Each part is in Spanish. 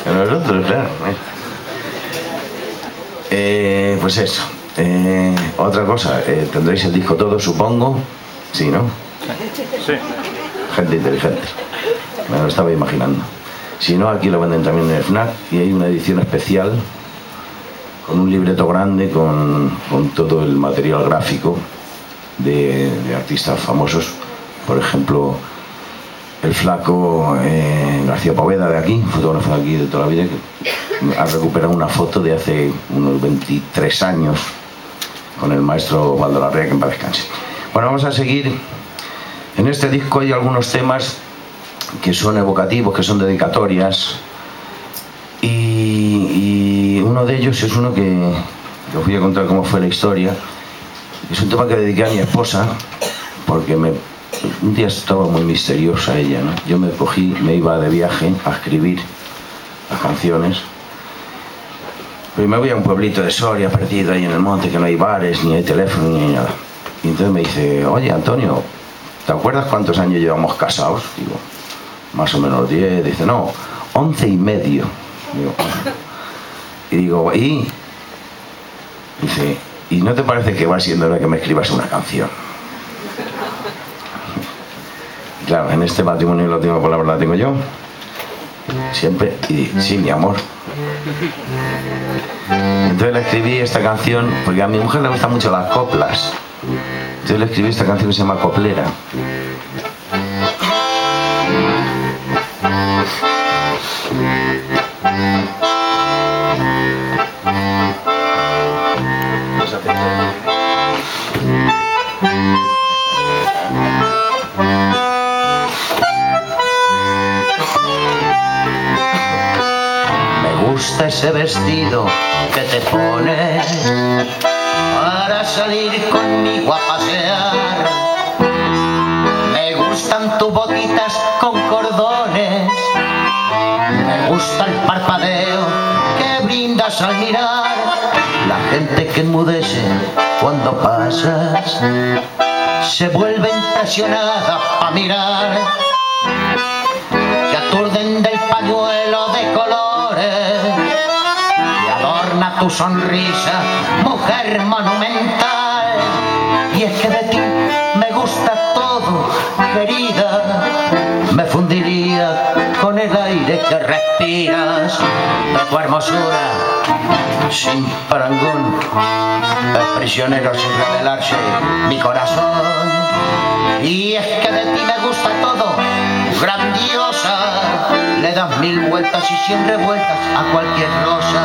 En nosotros, claro. Pues eso. Otra cosa, tendréis el disco todo, supongo. Sí, ¿no? Sí. Gente inteligente. Me lo estaba imaginando. Si no, aquí lo venden también en el FNAC y hay una edición especial con un libreto grande con todo el material gráfico de artistas famosos. Por ejemplo, el flaco García Poveda de aquí, fotógrafo de aquí de toda la vida, que ha recuperado una foto de hace unos 23 años con el maestro Waldo Larrea, que en paz descanse. Bueno, vamos a seguir. En este disco hay algunos temas que son evocativos, que son dedicatorias, y uno de ellos es uno que os voy a contar cómo fue la historia. Es un tema que dediqué a mi esposa porque un día estaba muy misteriosa ella, ¿no? Yo me iba de viaje a escribir las canciones, pero me voy a un pueblito de Soria perdido ahí en el monte, que no hay bares, ni hay teléfono, ni hay nada. Y entonces me dice: oye, Antonio, ¿te acuerdas cuántos años llevamos casados? Digo, más o menos 10. Dice, no, 11 y medio. Digo, y digo, ¿y? Dice, ¿y no te parece que va siendo hora que me escribas una canción? Claro, en este matrimonio la última palabra la tengo yo. Siempre. Y sí, mi amor. Entonces le escribí esta canción porque a mi mujer le gustan mucho las coplas. Entonces le escribí esta canción que se llama Coplera. Me gusta ese vestido que te pones para salir conmigo a pasear. Me gustan tus botitas con cordones. Me gusta el parpadeo que brindas al mirar. La gente que enmudece cuando pasas se vuelve impresionada pa' mirar. Se aturden del pañuelo de colores que adorna tu sonrisa, mujer monumental. Y es que de ti me gusta todo, querida. Me fundiría con el aire que respiras. De tu hermosura sin parangón, es prisionero sin revelarse mi corazón. Y es que de ti me gusta todo, grandiosa. Le das 1000 vueltas y 100 revueltas a cualquier rosa.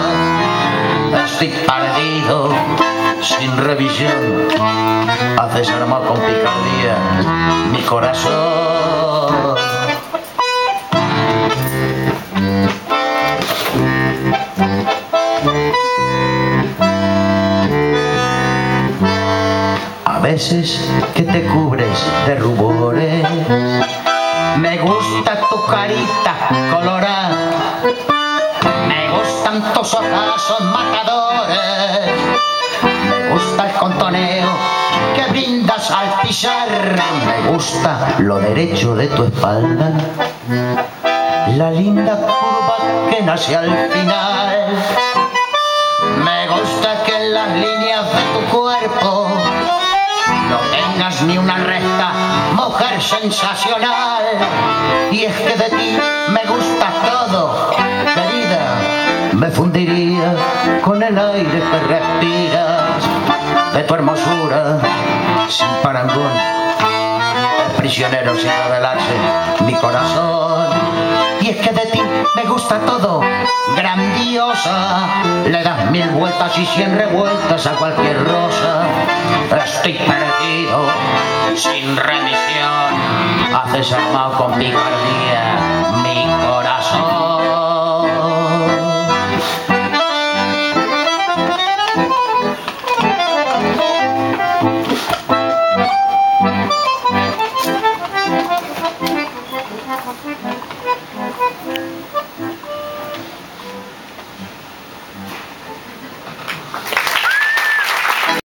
Estoy perdido, sin revisión. Haces armar con picardía mi corazón. A veces que te cubres de rubores, me gusta tu carita colorada. Me gustan tus ojazos matadores. Me gusta el contoneo que brindas al pisar. Me gusta lo derecho de tu espalda, la linda curva que nace al final. Me gusta que en las líneas de tu cuerpo no tengas ni una recta, mujer sensacional. Y es que de ti me gusta todo, querida. Me fundiría con el aire que respiras. De tu hermosura sin parangón, es prisionero sin revelarse mi corazón. Y es que de ti me gusta todo, grandiosa. Le das 1000 vueltas y 100 revueltas a cualquier rosa. Estoy perdido, sin remisión. Haces armado con picardía